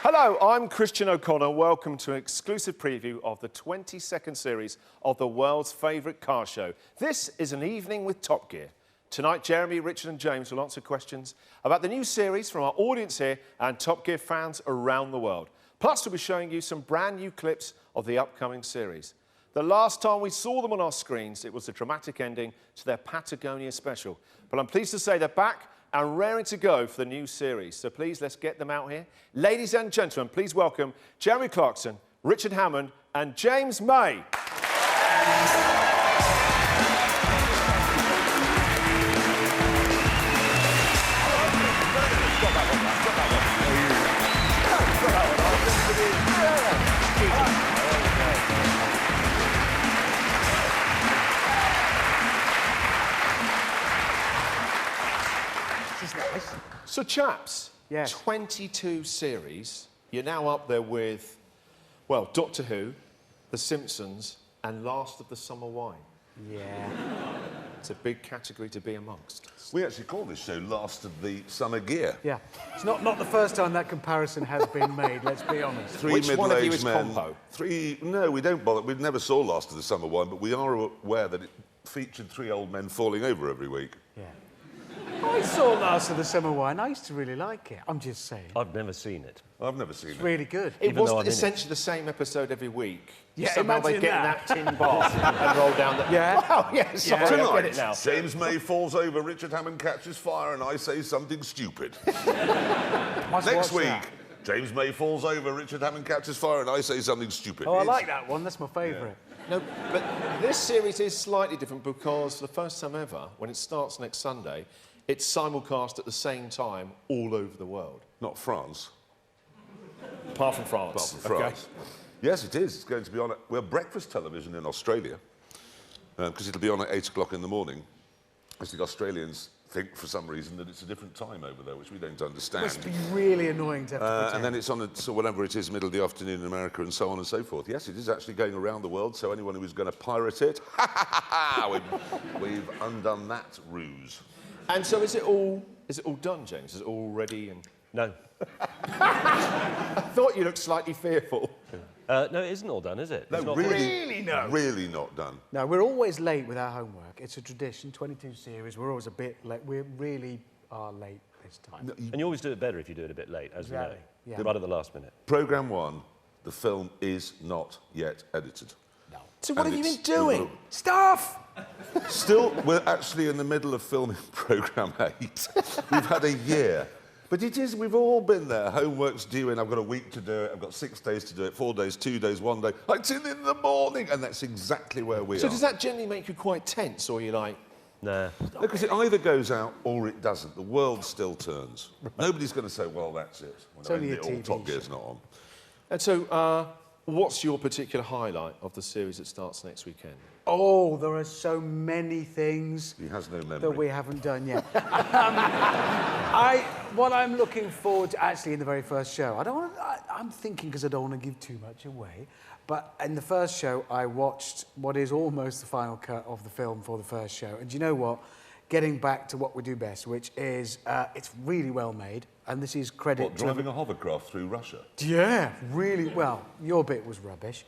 Hello, I'm Christian O'Connor. Welcome to an exclusive preview of the 22nd series of the world's favourite car show. This is An Evening with Top Gear. Tonight, Jeremy, Richard and James will answer questions about the new series from our audience here and Top Gear fans around the world. Plus, we'll be showing you some brand new clips of the upcoming series. The last time we saw them on our screens, it was the dramatic ending to their Patagonia special. But I'm pleased to say they're back and raring to go for the new series. So please, let's get them out here. Ladies and gentlemen, please welcome Jeremy Clarkson, Richard Hammond and James May. So, chaps, yes. 22 series. You're now up there with, well, Doctor Who, The Simpsons, and Last of the Summer Wine. Yeah. It's a big category to be amongst. We actually call this show Last of the Summer Gear. Yeah. It's not the first time that comparison has been made, let's be honest. Which one of you is compo? No, we don't bother. We never saw Last of the Summer Wine, but we are aware that it featured three old men falling over every week. Yeah. I saw Last of the Summer Wine. I used to really like it. I'm just saying. I've never seen it. I've never seen it. It's really good. It wasn't essentially the same episode every week. Yeah, somehow they imagine get in that. that tin bath and roll down the... Yeah. Wow, yeah, sorry, I get it now. James May falls over, Richard Hammond catches fire, and I say something stupid. Next week, James May falls over, Richard Hammond catches fire, and I say something stupid. Oh, I like that one. That's my favourite. Yeah. No, but this series is slightly different because for the first time ever, when it starts next Sunday, it's simulcast at the same time all over the world. Not France. Apart from France. Apart from France. Okay. Yes, it is. It's going to be on... We're breakfast television in Australia, because it'll be on at 8 o'clock in the morning. I think Australians think, for some reason, that it's a different time over there, which we don't understand. It must be really annoying to have to pretend. And then it's on at so whatever it is, middle of the afternoon in America, and so on and so forth. Yes, it is actually going around the world, so anyone who is going to pirate it, we've undone that ruse. And so is it all done, James? Is it all ready and... No. I thought you looked slightly fearful. No, it isn't all done, is it? No, really not done. No, we're always late with our homework. It's a tradition, 22 series, we're always a bit late. We really are late this time. No, and you always do it better if you do it a bit late, as we know. Yeah. Right at the last minute. Programme 1, the film is not yet edited. No. So what have you been doing? Stuff! Still, we're actually in the middle of filming Programme 8. We've had a year. But it is, we've all been there. Homework's due in, I've got a week to do it, I've got 6 days to do it, 4 days, 2 days, 1 day. It's in the morning, and that's exactly where we are. So does that generally make you quite tense, or you're like... Nah. Because it either goes out or it doesn't. The world still turns. Nobody's going to say, well, that's it. It's only a TV Top Gear's show. not on. And so, what's your particular highlight of the series that starts next weekend? Oh, there are so many things He has no memory. that we haven't done yet. What I'm looking forward to, actually, in the very first show, I'm thinking, because I don't want to give too much away, but in the first show, I watched what is almost the final cut of the film for the first show. And do you know what? Getting back to what we do best, which is, it's really well made, and this is credit What, driving a hovercraft through Russia? Yeah, really well. Your bit was rubbish.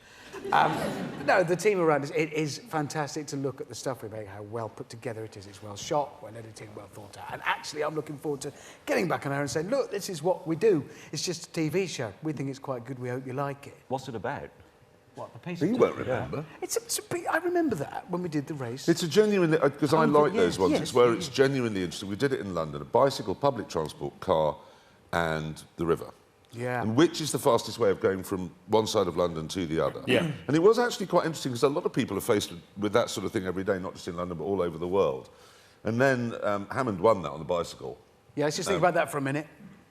No, the team around us, it is fantastic to look at the stuff we make, how well put together it is. It's well shot, well edited, well thought out. And actually, I'm looking forward to getting back on air and saying, look, this is what we do. It's just a TV show. We think it's quite good. We hope you like it. What's it about? What, the piece? You won't remember. Yeah. I remember that when we did the race. It's a genuinely... Because I like those ones. Yes, it's where it's genuinely interesting. We did it in London. A bicycle, public transport, car, and the river. Yeah. And which is the fastest way of going from one side of London to the other? Yeah. And it was actually quite interesting because a lot of people are faced with that sort of thing every day, not just in London, but all over the world. And then Hammond won that on the bicycle. Yeah, let's just think about that for a minute.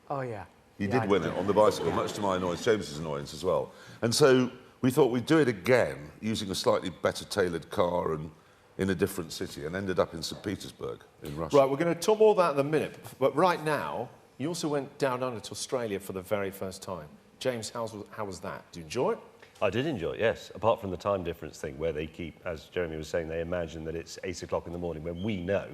Oh, yeah. He did win it on the bicycle, much to my annoyance, James's annoyance as well. And so we thought we'd do it again using a slightly better tailored car and in a different city, and ended up in St. Petersburg in Russia. Right, we're going to talk more about that in a minute, but right now, you also went down under to Australia for the very first time. James, how was that? Did you enjoy it? I did enjoy it, yes. Apart from the time difference thing, where they keep, as Jeremy was saying, they imagine that it's 8 o'clock in the morning when we know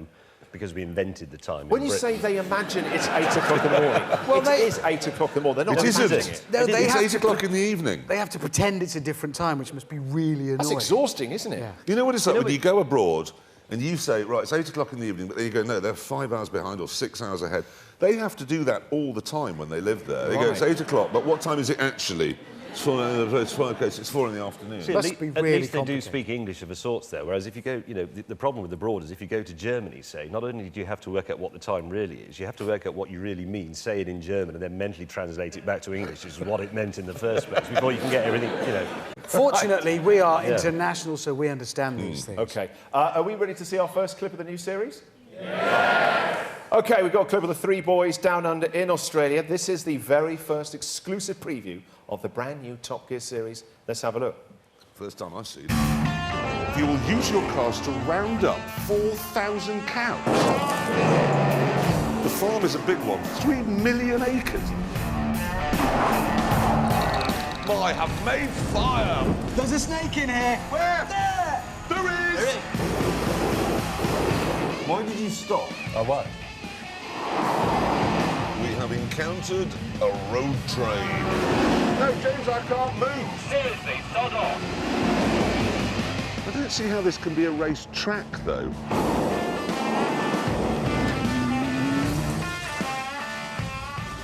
because we invented the time. When in you Britain. say they imagine it's 8 o'clock in the morning, well, it is 8 o'clock in the morning. They're not It isn't. imagining it. No, they It's have 8 o'clock in the evening. They have to pretend it's a different time, which must be really annoying. That's exhausting, isn't it? Yeah. You know what it's like when you go abroad and you say, right, it's 8 o'clock in the evening, but then you go, no, they're 5 hours behind or 6 hours ahead. They have to do that all the time when they live there. They go, it's 8 o'clock, but what time is it actually? It's 4 in the afternoon. See, Must at, be at really least they do complicated. speak English of a sorts there. Whereas if you go, you know, the problem with abroad is if you go to Germany, say, not only do you have to work out what the time really is, you have to work out what you really mean, say it in German, and then mentally translate it back to English as what it meant in the first place before you can get everything, you know. Fortunately, we are international, so we understand these things. OK. Are we ready to see our first clip of the new series? Yes! OK, we've got a clip of the three boys down under in Australia. This is the very first exclusive preview of the brand new Top Gear series. Let's have a look. First time I see it. You will use your cars to round up 4,000 cows. The farm is a big one, 3 million acres. I have made fire. There's a snake in here. Where? There! There is. Why did you stop? Oh, what? We have encountered a road train. No, James, I can't move. Seriously, sod off. I don't see how this can be a race track, though.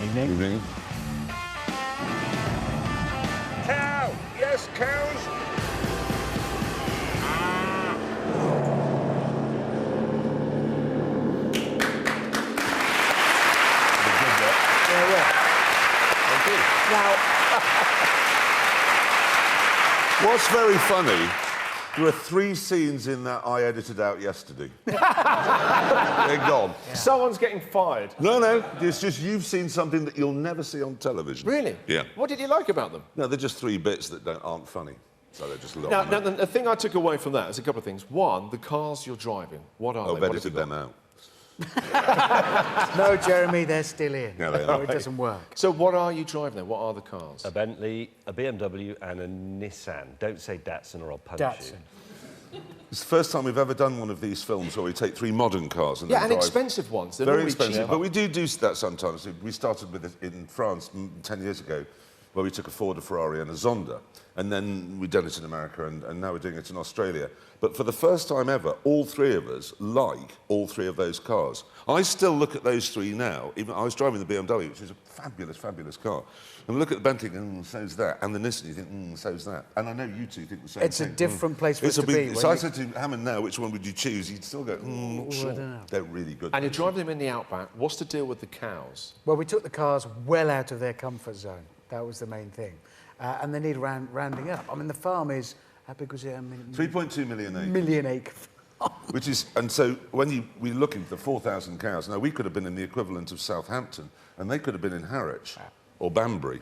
Evening. Evening. Cow! Yes, cows! Now, What's very funny, there are 3 scenes in that I edited out yesterday. They're gone. Someone's getting fired. No, it's just you've seen something that you'll never see on television. Really? Yeah. What did you like about them? No, they're just 3 bits that aren't funny. So they're just a Now, lot. the thing I took away from that is a couple of things. One, the cars you're driving. What are I've they? What have you edited got? them out. no, Jeremy, they're still in. Yeah, they are. It doesn't work. So what are you driving then? What are the cars? A Bentley, a BMW, and a Nissan. Don't say Datsun or I'll punch Datsun. you. It's the first time we've ever done one of these films where we take 3 modern cars and Yeah, then and drive. expensive ones. They're Very normally expensive, cheaper. but we do that sometimes. We started with it in France 10 years ago, where we took a Ford, a Ferrari and a Zonda, and then we've done it in America, and now we're doing it in Australia. But for the first time ever, all 3 of us like all 3 of those cars. I still look at those 3 now. Even I was driving the BMW, which is a fabulous, fabulous car, and look at the Bentley, and so's that, and the Nissan, you think, so's that. And I know you two think the same It's thing. a different place for It's us a to big, be. So when I said to Hammond now, which one would you choose? He'd still go, sure. I don't know. They're really good. And you're driving them in the outback. What's the deal with the cows? Well, we took the cars well out of their comfort zone. That was the main thing. And they need rounding up. I mean, the farm is, how big was it? I mean, 3.2 million acres. million acre. Which is, and so when we're looking for 4,000 cows, now we could have been in the equivalent of Southampton, and they could have been in Harwich, or Banbury,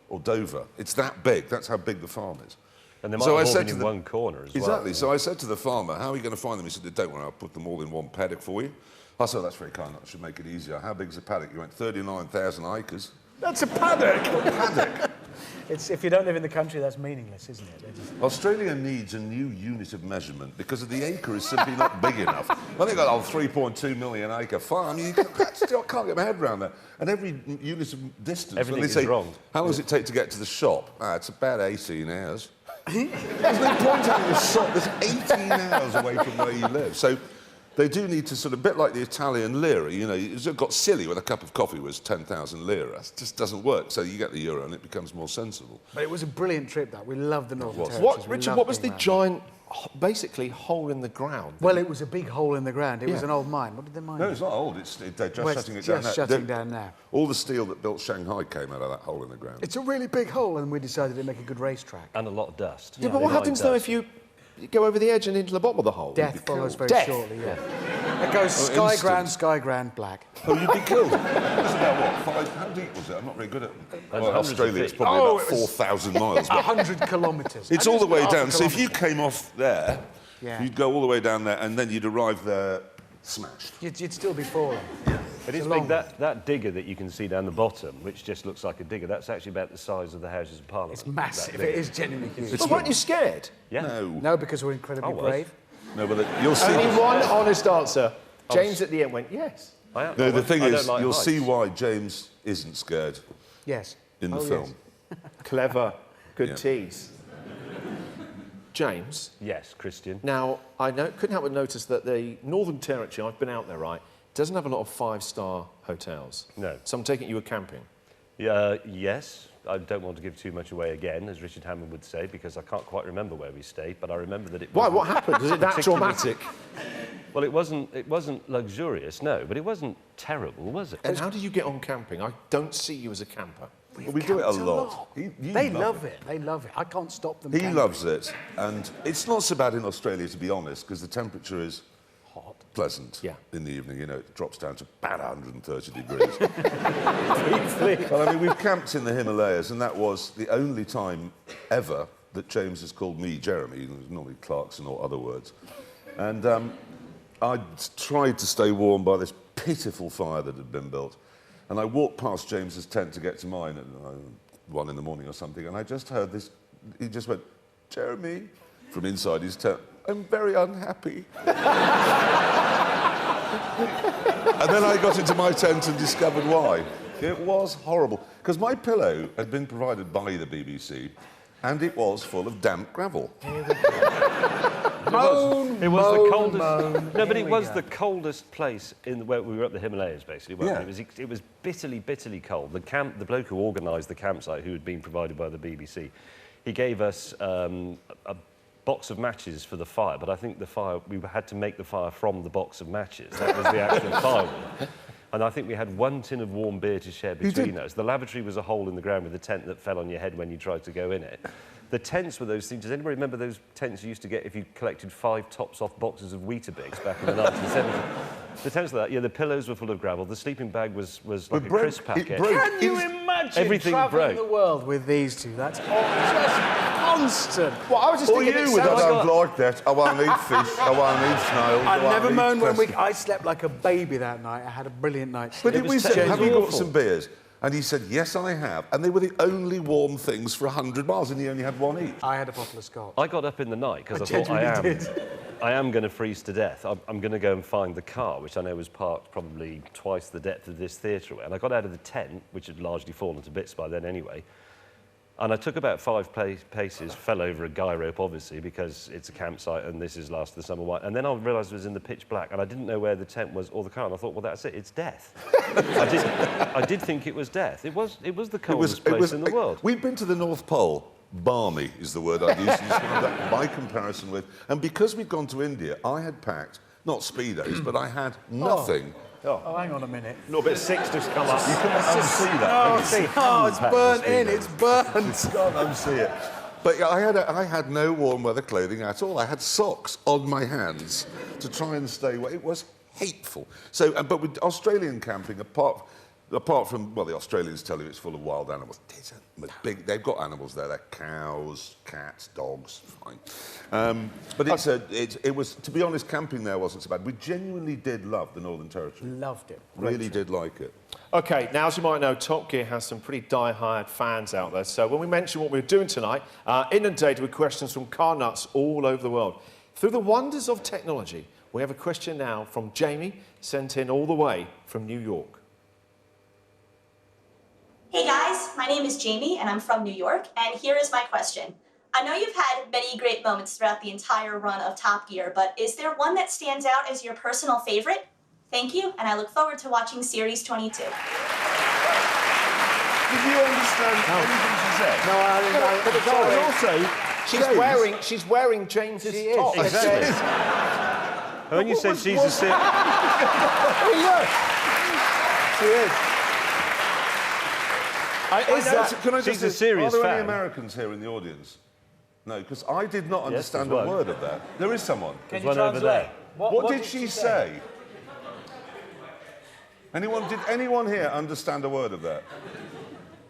or Dover. It's that big. That's how big the farm is. And they might So I have all said been to in the- one corner as well. Exactly. So I said to the farmer, how are you going to find them? He said, don't worry, I'll put them all in one paddock for you. I said, that's very kind. That should make it easier. How big's a paddock? You went 39,000 acres. That's a paddock. Paddock. If you don't live in the country, that's meaningless, isn't it? They're just- Australia needs a new unit of measurement because the acre is simply not big enough. I think I've got a 3.2 million acre farm. I can't get my head around that. And every unit of distance, Everything when they is say, wrong. how long does it take to get to the shop? It's about 18 hours. There's no point having a shop that's 18 hours away from where you live. So they do need to sort of, a bit like the Italian lira, you know, it got silly when a cup of coffee was 10,000 lira. It just doesn't work. So you get the euro and it becomes more sensible. But it was a brilliant trip, that. We loved the Northern Territories. What, We Richard, loved what was the being around. giant, basically, hole in the ground? Well, it was a big hole in the ground. It was Yeah. an old mine. What did the mine No, do? it's not old. They're just Well, shutting it it's down just now. shutting down now. All the steel that built Shanghai came out of that hole in the ground. It's a really big hole, and we decided to make a good racetrack. And a lot of dust. Yeah, but what happens, though, if you go over the edge and into the bottom of the hole? Death You'd be follows killed. very Death. shortly, yeah. It goes instant. sky grand, black. Oh, you'd be killed. It was about, what, 5... How deep was it? I'm not very good at... Well, hundreds of Australia, it's feet. probably Oh, about it was 4,000 miles. But 100 kilometres. it's all the way Half a down. So if you kilometre. came off there, Yeah. you'd go all the way down there, and then you'd arrive there smashed. You'd still be falling. It is a big. long That digger that you can see down the bottom, which just looks like a digger, that's actually about the size of the Houses of Parliament. It's massive. that It big. is genuinely huge. But weren't you scared? Yeah. No. No, because we're incredibly I was. brave. No, but you'll see... Only one honest answer. James at the end went, yes. No, the thing is, like you'll heights. see why James isn't scared Yes. in the film. Yes. Clever. Good Yeah. tease. James, Yes, Christian. now, couldn't help but notice that the Northern Territory, I've been out there, right, doesn't have a lot of five-star hotels. No. So I'm taking you were camping. Yes. I don't want to give too much away again, as Richard Hammond would say, because I can't quite remember where we stayed, but I remember that it Why? wasn't What happened? Was it that particularly- traumatic? Well, it wasn't luxurious, no, but it wasn't terrible, was it? And how do you get on camping? I don't see you as a camper. We do it a camped a lot. lot. You They love love it. They love it. I can't stop them. He camping. loves it, and it's not so bad in Australia, to be honest, because the temperature is Hot. pleasant Yeah. in the evening. You know, it drops down to about 130 degrees. Well, I mean, we've camped in the Himalayas, and that was the only time ever that James has called me Jeremy. It was normally Clarkson or other words. And I tried to stay warm by this pitiful fire that had been built. And I walked past James's tent to get to mine at 1 in the morning or something, and I just heard this. He just went, Jeremy, from inside his tent. I'm very unhappy. And then I got into my tent and discovered why. It was horrible. Because my pillow had been provided by the BBC, and it was full of damp gravel. Moan, It was moan, the coldest. moan. No, but Here it we was go. the coldest place where we were up the Himalayas, basically. Weren't Yeah. we? It was bitterly, bitterly cold. The bloke who organised the campsite, who had been provided by the BBC, he gave us a box of matches for the fire. But I think we had to make the fire from the box of matches. That was the actual firewood. And I think we had one tin of warm beer to share between us. The lavatory was a hole in the ground with a tent that fell on your head when you tried to go in it. The tents were those things. Does anybody remember those tents you used to get if you collected 5 tops-off boxes of Weetabix back in the 1970s? The tents were that. Yeah, the pillows were full of gravel. The sleeping bag was like a crisp packet. Can you imagine Everything travelling broke. the world with these two? That's just constant. Well, I was just Or thinking you it with sounds I like... don't like that. I want to eat fish. I want to eat snails. I never want moaned to when eat I slept like a baby that night. I had a brilliant night's But sleep. did we was say, terrible. have you It was got some beers? And he said, yes, I have. And they were the only warm things for 100 miles, and he only had one each. I had a bottle of scotch. I got up in the night because I thought genuinely did. I am going to freeze to death. I'm going to go and find the car, which I know was parked probably twice the depth of this theatre. And I got out of the tent, which had largely fallen to bits by then anyway, and I took about 5 paces, fell over a guy rope, obviously, because it's a campsite and this is last of the summer wine. And then I realised it was in the pitch black, and I didn't know where the tent was or the car, and I thought, well, that's it, it's death. I did think it was death. It was the coldest place in the world. We've been to the North Pole. Balmy is the word I'd use to describe that by comparison with. And because we'd gone to India, I had packed, not Speedos, but I had nothing. Oh, hang on a minute. A little bit of six just come up. You can unsee that. Oh, can you? see. Oh, it's burnt in. It's burnt. Can't unsee it. But yeah, I had no warm weather clothing at all. I had socks on my hands to try and stay away. It was hateful. So, but with Australian camping, apart from, well, the Australians tell you it's full of wild animals. It isn't. Big, they've got animals there. They're cows, cats, dogs, fine. But it was, to be honest, camping there wasn't so bad. We genuinely did love the Northern Territory. Loved it. Really did like it. OK, now, as you might know, Top Gear has some pretty die-hard fans out there. So when we mentioned what we were doing tonight, inundated with questions from car nuts all over the world. Through the wonders of technology, we have a question now from Jamie, sent in all the way from New York. Hey guys, my name is Jamie and I'm from New York, and here is my question. I know you've had many great moments throughout the entire run of Top Gear, but is there one that stands out as your personal favorite? Thank you, and I look forward to watching Series 22. Did you understand anything she said? No, But sorry. also, she's wearing James's She is. top. Exactly. And when you said she's a serious... She is. Can I She's just a serious Are there any fan. Americans here in the audience? No, because I did not Yes, understand there's a one. word of that. There is someone. Can one over there. What did she say? Did anyone here understand a word of that?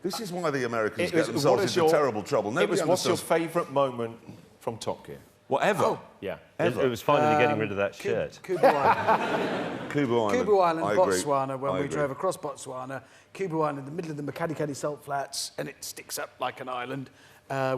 This is why the Americans get themselves into terrible trouble. Nobody What's your understands. favourite moment from Top Gear? Whatever. Yeah. It was finally getting rid of that shirt. Kubu Island. Cuba Island. Kubu Island, I agree. Botswana, when I we agree. drove across Botswana. Kubu Island, in the middle of the Makadikali salt flats, and it sticks up like an island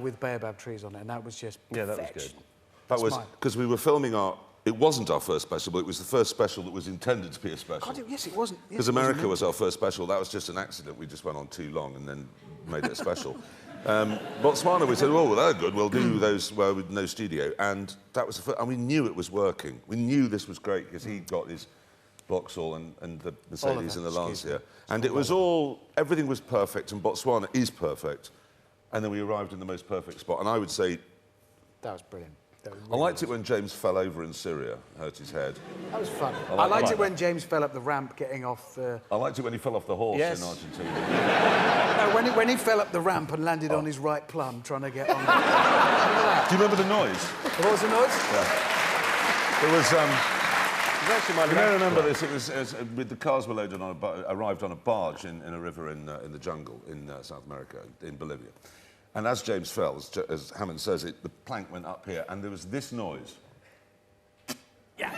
with baobab trees on it, and that was just Yeah, that was perfection. good. That was mine. because we were filming our It wasn't our first special, but it was the first special that was intended to be a special. God, yes, it wasn't. Because America was our first special. That was just an accident. We just went on too long and then made it a special. Botswana, we said, oh, well, they're good. We'll do those with no studio. And that was the first, and we knew it was working. We knew this was great because he got his Vauxhall and the Mercedes and the Lancia. And it was all, everything was perfect, and Botswana is perfect. And then we arrived in the most perfect spot. And I would say... That was brilliant. I liked it when James fell over in Syria, hurt his head. That was fun. I liked it when James fell up the ramp getting off the... I liked it when he fell off the horse Yes. in Argentina. No, when he fell up the ramp and landed on his right plum trying to get on... Do you remember the noise? What was the noise? It was... Actually, my You may remember this. It was with the cars were loaded on arrived on a barge in a river in the jungle in South America, in Bolivia. And as James fell, as Hammond says, the plank went up here, and there was this noise. Yeah.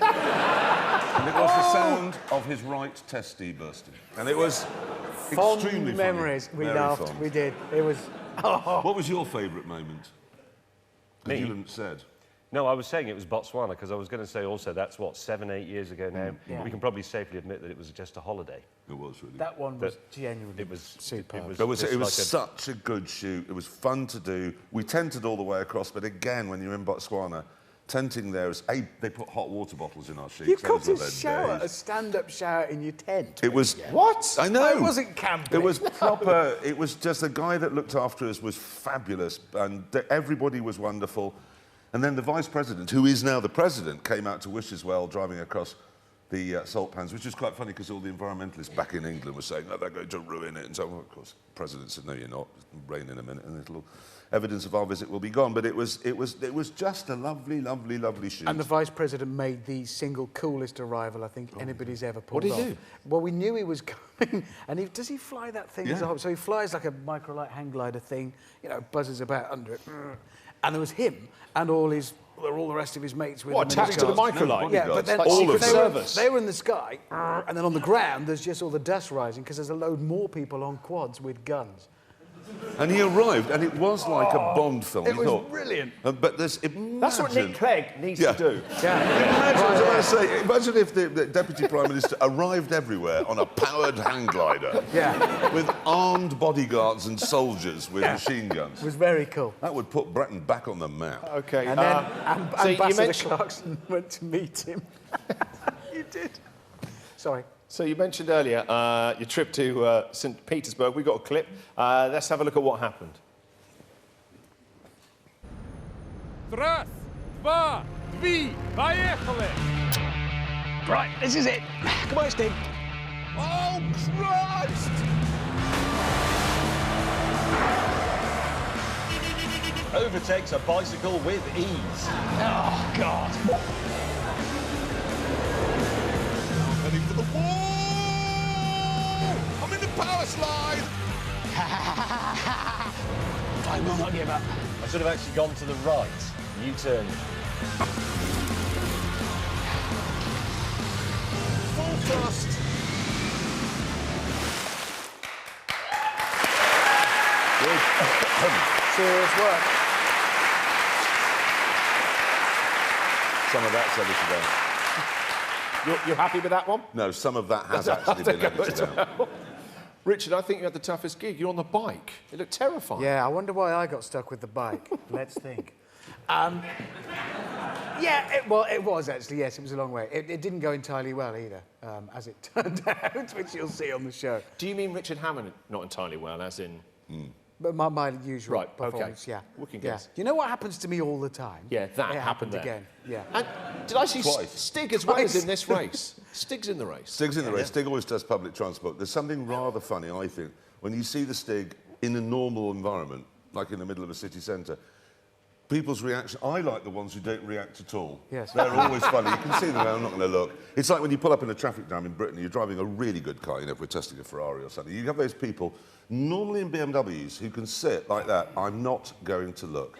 And it was the sound of his right testy bursting, and it was Fond extremely memories. funny. We Very laughed. fond. We did. It was... Oh. What was your favourite moment? Me? You hadn't said. No, I was saying it was Botswana because I was going to say also that's, what, 7, 8 years ago now? Yeah. We can probably safely admit that it was just a holiday. It was really. That one was genuinely It was superb. It was just like such a good shoot. It was fun to do. We tented all the way across, but again, when you're in Botswana, tenting there is... they put hot water bottles in our sheets. You've got Those were a their shower, days. a stand-up shower in your tent. It was... What? I know. It wasn't camping. It was proper... It was just the guy that looked after us was fabulous, and everybody was wonderful. And then the vice president, who is now the president, came out to wish us well, driving across the salt pans, which was quite funny because all the environmentalists back in England were saying, no, they're going to ruin it. And so, well, of course, the president said, no, you're not. It'll rain in a minute, and little evidence of our visit will be gone. But it was just a lovely, lovely, lovely shoot. And the vice president made the single coolest arrival I think anybody's ever pulled off. What did he do? Well, we knew he was coming, and does he fly that thing? Yeah. So he flies like a microlight hang glider thing, you know, buzzes about under it. And there was him and all the rest of his mates with What, him in attached to the cars. microlight? Yeah, but then Like all of they them. they were in the sky, and then on the ground there's just all the dust rising because there's a load more people on quads with guns. And he arrived, and it was like a Bond film. It You was thought, brilliant. But there's... Imagine, That's what Nick Clegg needs to do. Yeah. Imagine if the Deputy Prime Minister arrived everywhere on a powered hang glider. Yeah. With armed bodyguards and soldiers with machine guns. It was very cool. That would put Britain back on the map. Okay. And then so you Ambassador mentioned- Clarkson went to meet him. You did. Sorry. So you mentioned earlier your trip to St. Petersburg. We got a clip. Let's have a look at what happened. Раз, два, дві, поехали! Right, this is it. Come on, Steve. Oh, Christ! Overtakes a bicycle with ease. Oh, God. Heading for the wall! I'm in the power slide! I will not give up. I should have actually gone to the right. U-turn. Full thrust! Serious work. Some of that's edited out. You're happy with that one? No, some of that has actually been edited out. Richard, I think you had the toughest gig. You're on the bike. It looked terrifying. Yeah, I wonder why I got stuck with the bike. Let's think. Yeah, it was actually, yes, it was a long way. It didn't go entirely well either, as it turned out, which you'll see on the show. Do you mean Richard Hammond not entirely well, as in... But my usual Right, okay. performance, yeah. We can yeah. guess. You know what happens to me all the time? Yeah, that it happened there. again. Yeah. And did I see Twice. Stig as well as Twice. in this race? Stig's in the race. Stig's in the race. Stig always does public transport. There's something rather funny, I think, when you see the Stig in a normal environment, like in the middle of a city centre. People's reaction, I like the ones who don't react at all. Yes. They're always funny. You can see them, I'm not going to look. It's like when you pull up in a traffic jam in Britain, you're driving a really good car, you know, if we're testing a Ferrari or something. You have those people, normally in BMWs, who can sit like that, I'm not going to look.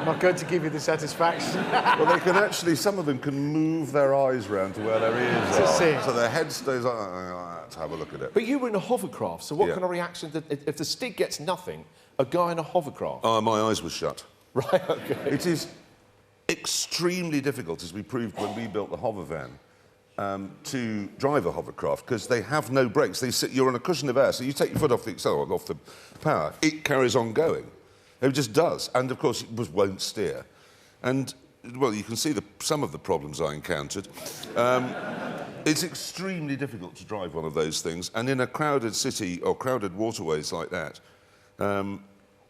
Not going to give you the satisfaction. Well, they can actually, some of them can move their eyes round to where their ears To are. see it. So their head stays like that, to have a look at it. But you were in a hovercraft, so what Yeah. kind of reaction... If the Stig gets nothing, a guy in a hovercraft... Oh, my eyes were shut. Right, OK. It is extremely difficult, as we proved when we built the hover van, to drive a hovercraft because they have no brakes. You're on a cushion of air, so you take your foot off the accelerator, off the power, it carries on going. It just does. And of course, it just won't steer. And well, you can see some of the problems I encountered. It's extremely difficult to drive one of those things, and in a crowded city or crowded waterways like that,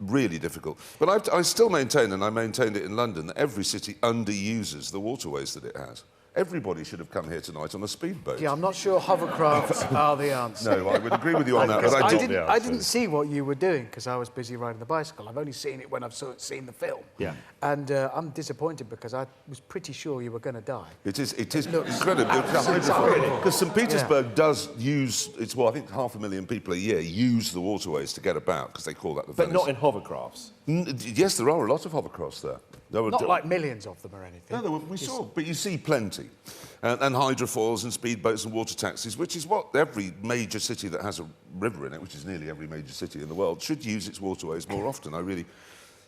really difficult. But I still maintain, and I maintained it in London, that every city underuses the waterways that it has. Everybody should have come here tonight on a speedboat. Yeah, I'm not sure hovercrafts are the answer. No, I would agree with you on that. But I didn't see what you were doing because I was busy riding the bicycle. I've only seen it when I've seen the film. Yeah. And I'm disappointed because I was pretty sure you were going to die. It is incredible. Because St. Petersburg does use, I think 500,000 people a year use the waterways to get about, because they call that the But not in hovercrafts. Yes, there are a lot of hovercrafts there. Not like millions of them or anything. No, we saw, but you see plenty. And hydrofoils and speedboats and water taxis, which is what every major city that has a river in it, which is nearly every major city in the world, should use its waterways more often. I really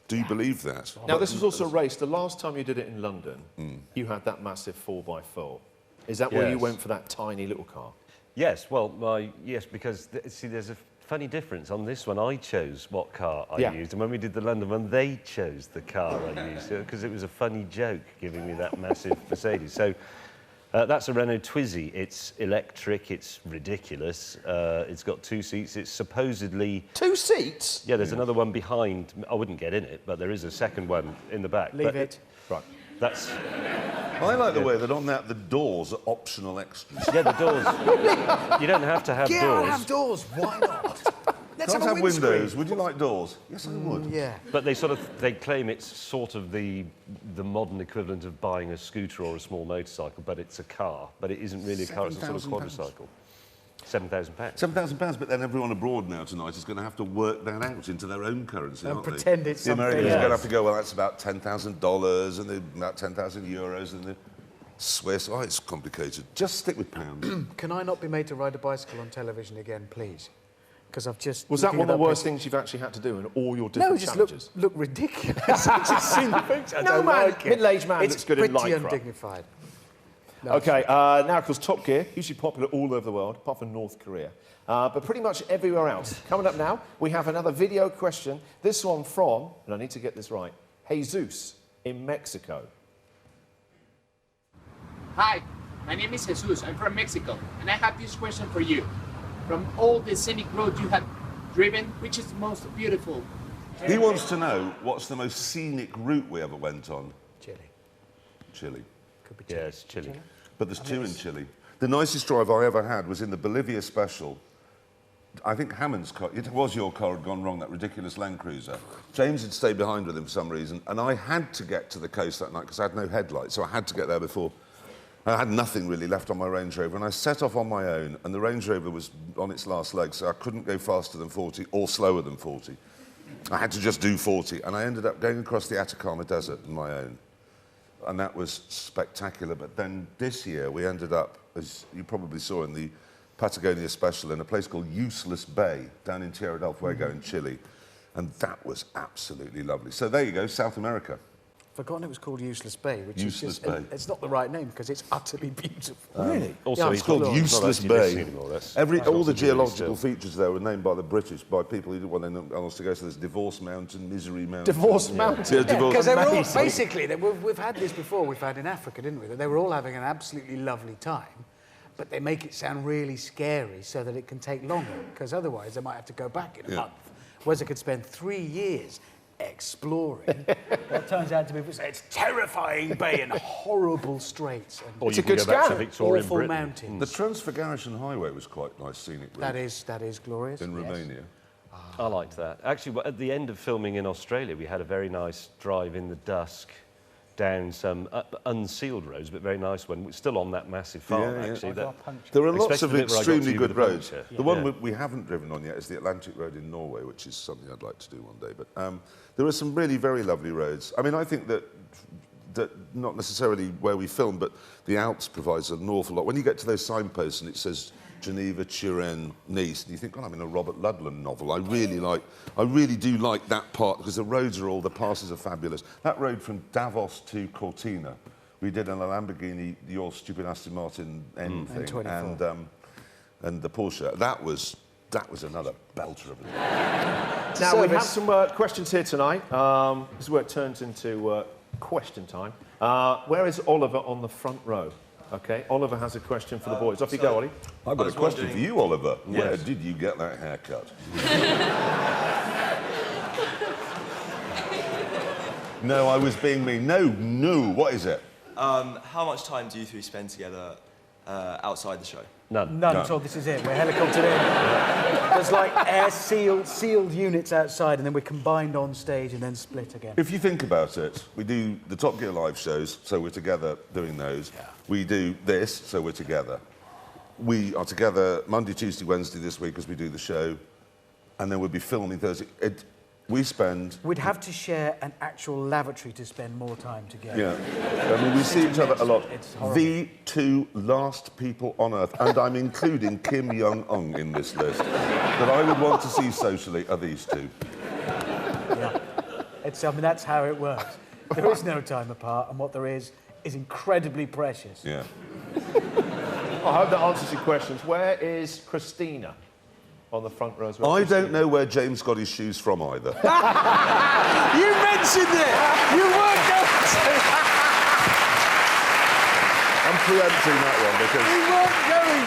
do believe that. Now, this was also a race. The last time you did it in London, you had that massive 4x4. Is that where you went for that tiny little car? Yes, well, yes, because, see, there's a funny difference. On this one, I chose what car I used, and when we did the London one, they chose the car I used, because it was a funny joke giving me that massive Mercedes. So that's a Renault Twizy. It's electric, it's ridiculous. It's got 2 seats. It's supposedly... 2 seats? Yeah, there's another one behind. I wouldn't get in it, but there is a second one in the back. Leave it. Right. That's... I like the way that on that the doors are optional extras. Yeah, the doors. You don't have to have doors. Yeah, I'll have doors. Why not? Let's Can't have have a windscreen. windows. Would you like doors? Yes, I would. Yeah. But they claim it's sort of the modern equivalent of buying a scooter or a small motorcycle, but it's a car. But it isn't really a car, it's a sort of quadricycle. £7,000. £7,000, but then everyone abroad now tonight is going to have to work that out into their own currency, And aren't they? pretend it's the something Americans are else. going to have to go, well, that's about $10,000, and about 10,000 euros, and the Swiss. Oh, it's complicated. Just stick with pounds. Can I not be made to ride a bicycle on television again, please? Because I've just... Was that looking one of at the worst things you've actually had to do in all your different No, it just challenges? look ridiculous. I've just seen the picture. I No, don't man, like it. middle-aged man It's looks good in pretty lycra. undignified. No, OK, now, of course, Top Gear, hugely popular all over the world, apart from North Korea. But pretty much everywhere else. Coming up now, we have another video question. This one from, and I need to get this right, Jesus in Mexico. Hi, my name is Jesus. I'm from Mexico, and I have this question for you. From all the scenic roads you have driven, which is the most beautiful? He wants to know what's the most scenic route we ever went on. Chile. Chile. Could be Chile. Yeah, it's Chile. But there's 2 in Chile. The nicest drive I ever had was in the Bolivia special. I think Hammond's car, it was your car, had gone wrong, that ridiculous Land Cruiser. James had stayed behind with him for some reason, and I had to get to the coast that night because I had no headlights, so I had to get there before. I had nothing really left on my Range Rover, and I set off on my own, and the Range Rover was on its last leg, so I couldn't go faster than 40 or slower than 40. I had to just do 40, and I ended up going across the Atacama Desert on my own. And that was spectacular. But then this year, we ended up, as you probably saw in the Patagonia special, in a place called Useless Bay, down in Tierra del Fuego in Chile. And that was absolutely lovely. So there you go, South America. Forgotten it was called Useless Bay, which Useless is just... Bay. It's not the right name, because it's utterly beautiful. Really? Also, Yeah, it's It's called not Useless actually Bay. missing anymore, that's All the not really geological still. features there were named by the British, by people who didn't want anyone else to go. So there's Divorce Mountain, Misery Mountain. Divorce Mountain? Yeah, Divorce Because they were all, Amazing. basically, we've had this before, we've had in Africa, didn't we? That they were all having an absolutely lovely time, but they make it sound really scary so that it can take longer, because otherwise they might have to go back in a month. Whereas they could spend 3 years exploring what turns out to be it's terrifying bay and horrible straits and Or It's you a can good go back to scam. Victorian awful Britain. mountains. The Transfiguration Highway was quite nice scenic route That is glorious. in yes. Romania. I liked that. Actually, at the end of filming in Australia, we had a very nice drive in the dusk down some unsealed roads, but very nice one. We're still on that massive farm, Yeah, yeah. actually. There are lots Especially of the bit where I got to extremely you with good the roads. puncture. The one Yeah. we haven't driven on yet is the Atlantic Road in Norway, which is something I'd like to do one day. But there are some really very lovely roads. I mean, I think that not necessarily where we film, but the Alps provides an awful lot. When you get to those signposts and it says Geneva, Turin, Nice, and you think, God, I'm in a Robert Ludlum novel. I really do like that part, because the roads are the passes are fabulous. That road from Davos to Cortina, we did in a Lamborghini, your stupid Aston Martin N thing, and the Porsche. That was another belter of a Now, we have some questions here tonight. This is where it turns into question time. Where is Oliver on the front row? OK, Oliver has a question for the boys. Off you go, Ollie. I've got a question for you, Oliver. Yes. Where did you get that haircut? No, I was being mean. No, what is it? How much time do you three spend together outside the show? None at all. This is it. We're helicoptered in. There's like air sealed units outside, and then we're combined on stage and then split again. If you think about it, we do the Top Gear live shows, so we're together doing those. Yeah. We do this, so we're together. We are together Monday, Tuesday, Wednesday this week as we do the show, and then we'll be filming Thursday. We'd have to share an actual lavatory to spend more time together. Yeah. I mean, we see each other a lot. It's horrible. The two last people on Earth, and I'm including Kim Jong-un in this list, that I would want to see socially are these two. Yeah. I mean, that's how it works. There is no time apart, and what there is incredibly precious. Yeah. I hope that answers your questions. Where is Christina? On the front row as well. I don't know where James got his shoes from either. You mentioned it! You weren't going to! I'm preempting that one because... You weren't going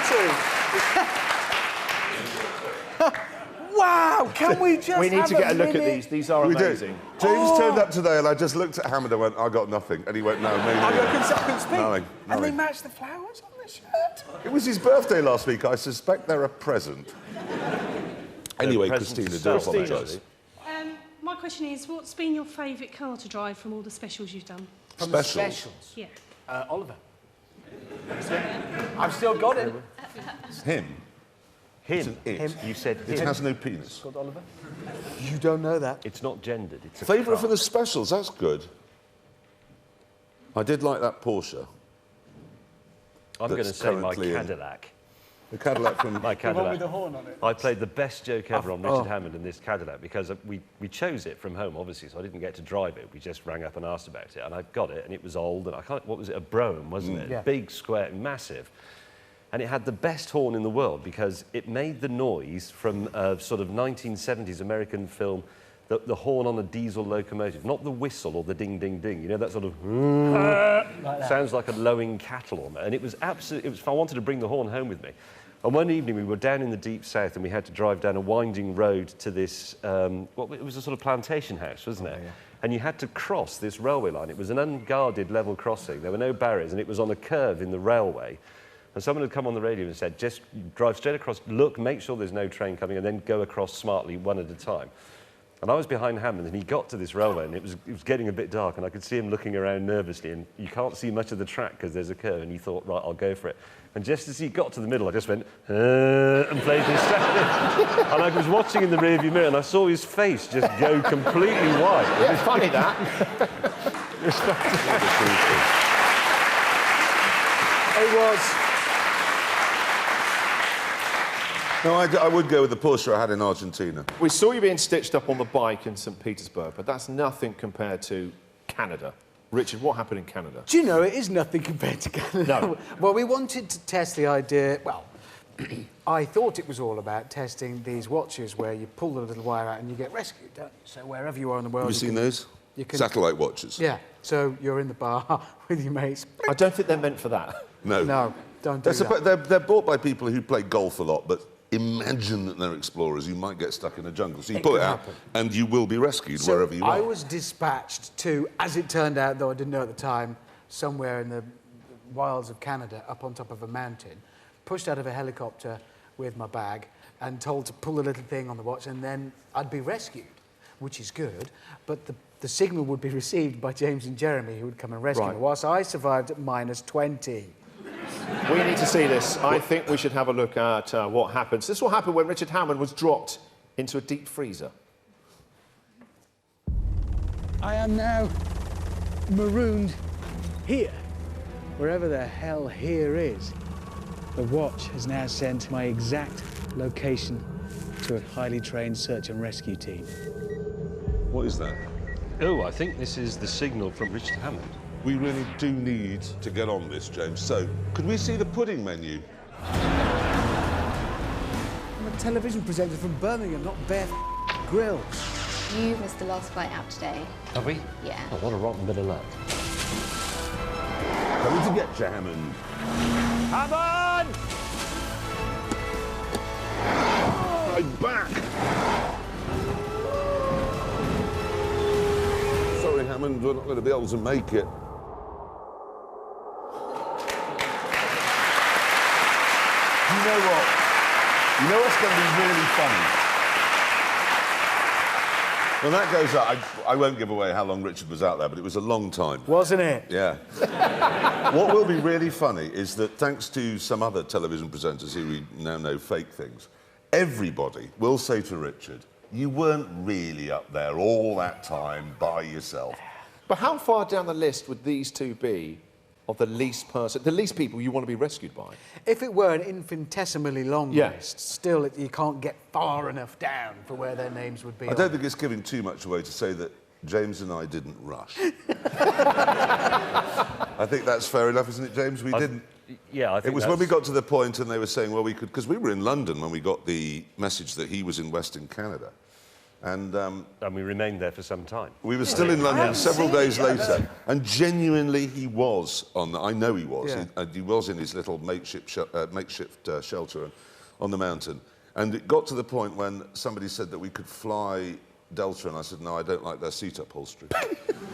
to! Wow! Can we just We need to get a look at minute? these. These are We amazing. did. James turned up today and I just looked at Hammond and went, I got nothing. And he went, no, me neither. I couldn't speak. Nothing. And they matched the flowers on the shirt. It was his birthday last week. I suspect they're a present. Anyway, present Christina, to do yourself. apologise. My question is, what's been your favourite car to drive from all the specials you've done? From the specials? Yeah. Oliver. I've still got it. Him. Him. It's an it. You said It him. has no penis. Called Oliver. You don't know that. It's not gendered. It's a Favourite car. for the specials, that's good. I did like that Porsche. I'm going to that's say my currently in. Cadillac. The Cadillac from... My Cadillac. with the horn on it. I played the best joke ever on Richard Hammond in this Cadillac because we chose it from home, obviously, so I didn't get to drive it. We just rang up and asked about it, and I got it, and it was old, and what was it, a Brougham, wasn't it? Yeah. Big, square, massive. And it had the best horn in the world because it made the noise from a sort of 1970s American film, the horn on a diesel locomotive, not the whistle or the ding, ding, ding. You know, that sort of... Like that. Sounds like a lowing cattle almost. And it was absolutely... I wanted to bring the horn home with me. And one evening we were down in the deep south and we had to drive down a winding road to this... it was a sort of plantation house, wasn't it? Yeah. And you had to cross this railway line. It was an unguarded level crossing. There were no barriers and it was on a curve in the railway. And someone had come on the radio and said, just drive straight across, look, make sure there's no train coming, and then go across smartly one at a time. And I was behind Hammond, and he got to this railway, and it was getting a bit dark, and I could see him looking around nervously, and you can't see much of the track because there's a curve, and he thought, right, I'll go for it. And just as he got to the middle, I just went, and played this sound. And I was watching in the rearview mirror, and I saw his face just go completely white. Yeah, funny that. It was... No, I would go with the Porsche I had in Argentina. We saw you being stitched up on the bike in St. Petersburg, but that's nothing compared to Canada. Richard, what happened in Canada? Do you know, it is nothing compared to Canada. No. Well, we wanted to test the idea... Well, I thought it was all about testing these watches where you pull the little wire out and you get rescued, don't you? So wherever you are in the world... Have you seen those? You can... Satellite watches. Yeah. So you're in the bar with your mates. I don't think they're meant for that. No. No, don't do that. They're bought by people who play golf a lot, but imagine that they're explorers. You might get stuck in a jungle. So you pull it out and you will be rescued wherever you are. I was dispatched to, as it turned out, though I didn't know at the time, somewhere in the wilds of Canada, up on top of a mountain, pushed out of a helicopter with my bag and told to pull a little thing on the watch and then I'd be rescued, which is good, but the signal would be received by James and Jeremy, who would come and rescue me, whilst I survived at -20. We need to see this. I think we should have a look at what happens. This will happen when Richard Hammond was dropped into a deep freezer. I am now marooned here, wherever the hell here is. The watch has now sent my exact location to a highly trained search and rescue team. What is that? Oh, I think this is the signal from Richard Hammond. We really do need to get on this, James. So, could we see the pudding menu? I'm a television presenter from Birmingham, not Bear Grill. You missed the last flight out today. Have we? Yeah. Oh, what a rotten bit of luck. Coming to get you, Hammond. Hammond! I'm back! Sorry, Hammond, we're not going to be able to make it. You know what? You know what's going to be really funny? When that goes up, I won't give away how long Richard was out there, but it was a long time. Wasn't it? Yeah. What will be really funny is that thanks to some other television presenters who we now know fake things, everybody will say to Richard, you weren't really up there all that time by yourself. But how far down the list would these two be of the least people you want to be rescued by? If it were an infinitesimally long Yeah. list, still you can't get far enough down for where their names would be. I don't think it's giving too much away to say that James and I didn't rush. I think that's fair enough, isn't it, James? We didn't. Yeah, I think it was when we got to the point and they were saying, well, we could... Because we were in London when we got the message that he was in Western Canada. And we remained there for some time. we were still in London several days later. And genuinely, he was on... I know he was. Yeah. He was in his little makeshift shelter on the mountain. And it got to the point when somebody said that we could fly Delta, and I said, no, I don't like their seat upholstery.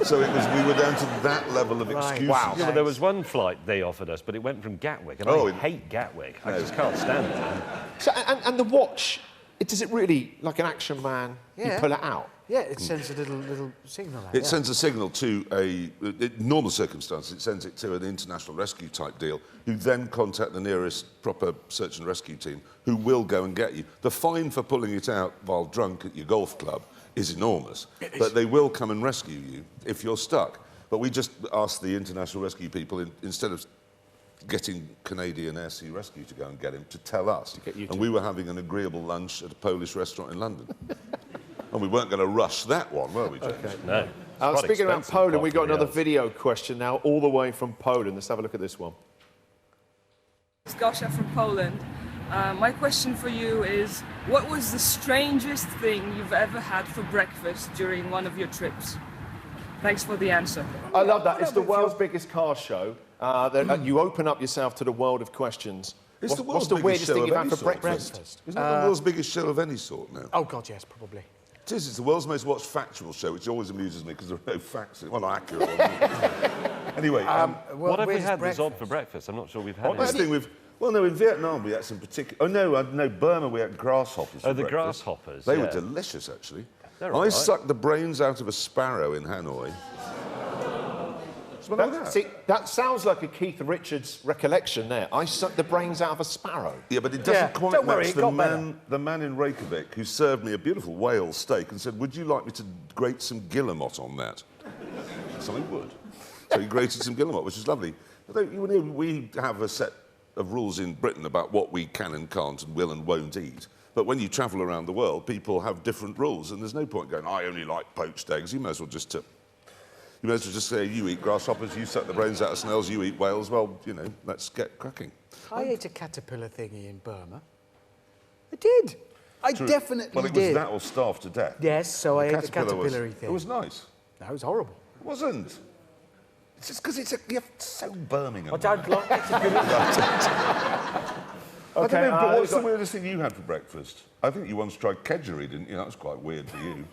So we were down to that level of excuses. Wow. Yeah, but there was one flight they offered us, but it went from Gatwick, and I hate Gatwick. I just can't stand it. So, and the watch, does it really, like an action man, you pull it out? Yeah, it sends a little signal out. It sends a signal to in normal circumstances, it sends it to an international rescue type deal, who then contact the nearest proper search and rescue team, who will go and get you. The fine for pulling it out while drunk at your golf club is enormous, but they will come and rescue you if you're stuck. But we just asked the international rescue people, instead of getting Canadian Air Sea Rescue to go and get him, to tell us. And we were having an agreeable lunch at a Polish restaurant in London. And we weren't going to rush that one, were we, James? Okay. No. Speaking about Poland, we've got another else. video question now, all the way from Poland. Let's have a look at this one. It's Gosia from Poland. My question for you is, what was the strangest thing you've ever had for breakfast during one of your trips? Thanks for the answer. I love that. It's the world's biggest car show. You open up yourself to the world of questions. It's What's the weirdest thing you've had for breakfast? Isn't it the world's biggest show of any sort now? Oh, God, yes, probably. It is. It's the world's most watched factual show, which always amuses me because there are no facts. Well, not accurate ones. Anyway, what have we had that's odd for breakfast? I'm not sure we've had it. Well, no, in Vietnam we had some particular... Oh, no, Burma we had grasshoppers for the breakfast. grasshoppers, They were delicious, actually. They're I all right. sucked the brains out of a sparrow in Hanoi. Something like that. See, that sounds like a Keith Richards recollection there. I sucked the brains out of a sparrow. Yeah, but it doesn't quite don't worry, match it got better. the man in Reykjavik who served me a beautiful whale steak and said, would you like me to grate some guillemot on that? So I would. So he grated some guillemot, which is lovely. We have a set of rules in Britain about what we can and can't and will and won't eat. But when you travel around the world, people have different rules, and there's no point going, I only like poached eggs. You may as well just say, you eat grasshoppers, you suck the brains out of snails, you eat whales. Well, you know, let's get cracking. I ate a caterpillar thingy in Burma. I did. I definitely did. Well, it was that or starve to death. Yes, so I ate a caterpillar thing. It was nice. That was horrible. It wasn't. It's just because you're so Birmingham. I don't like caterpillars. I don't know, but what's the weirdest thing you had for breakfast? I think you once tried kedgeree, didn't you? That was quite weird for you.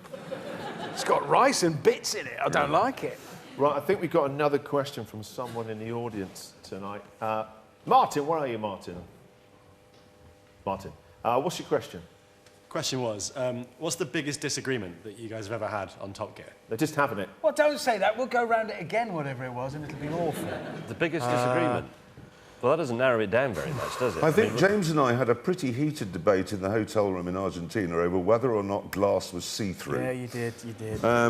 It's got rice and bits in it. I don't like it. Right, I think we've got another question from someone in the audience tonight. Martin, where are you, Martin? Martin, what's your question? Question was, what's the biggest disagreement that you guys have ever had on Top Gear? They're just having it. Well, don't say that. We'll go round it again, whatever it was, and it'll be awful. The biggest disagreement? Well, that doesn't narrow it down very much, does it? I think James and I had a pretty heated debate in the hotel room in Argentina over whether or not glass was see-through. Yeah, you did. I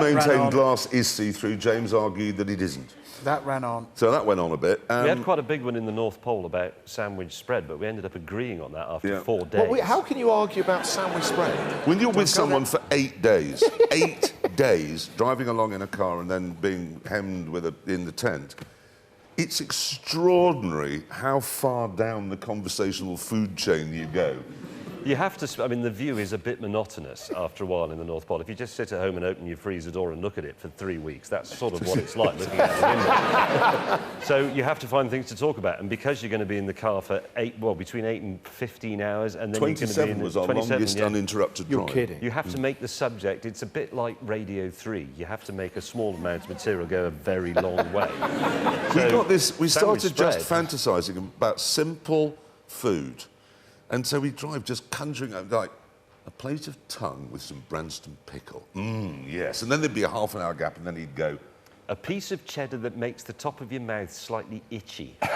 maintain glass is see-through. James argued that it isn't. That ran on. So that went on a bit. We had quite a big one in the North Pole about sandwich spread, but we ended up agreeing on that after 4 days. Well, wait, how can you argue about sandwich spread? When you're with someone for 8 days, 8 days, driving along in a car and then being hemmed in the tent, it's extraordinary how far down the conversational food chain you go. You have to... I mean, the view is a bit monotonous after a while in the North Pole. If you just sit at home and open your freezer door and look at it for 3 weeks, that's sort of what it's like looking out the window. So you have to find things to talk about. And because you're going to be in the car for between 8 and 15 hours, and then 27 you're going to be in was our longest uninterrupted drive. You're kidding. You have to make the subject... It's a bit like Radio 3. You have to make a small amount of material go a very long way. We started just fantasising about simple food. And so we drive just conjuring up, like, a plate of tongue with some Branston pickle. Yes. And then there'd be a half an hour gap, and then he'd go... A piece of cheddar that makes the top of your mouth slightly itchy. And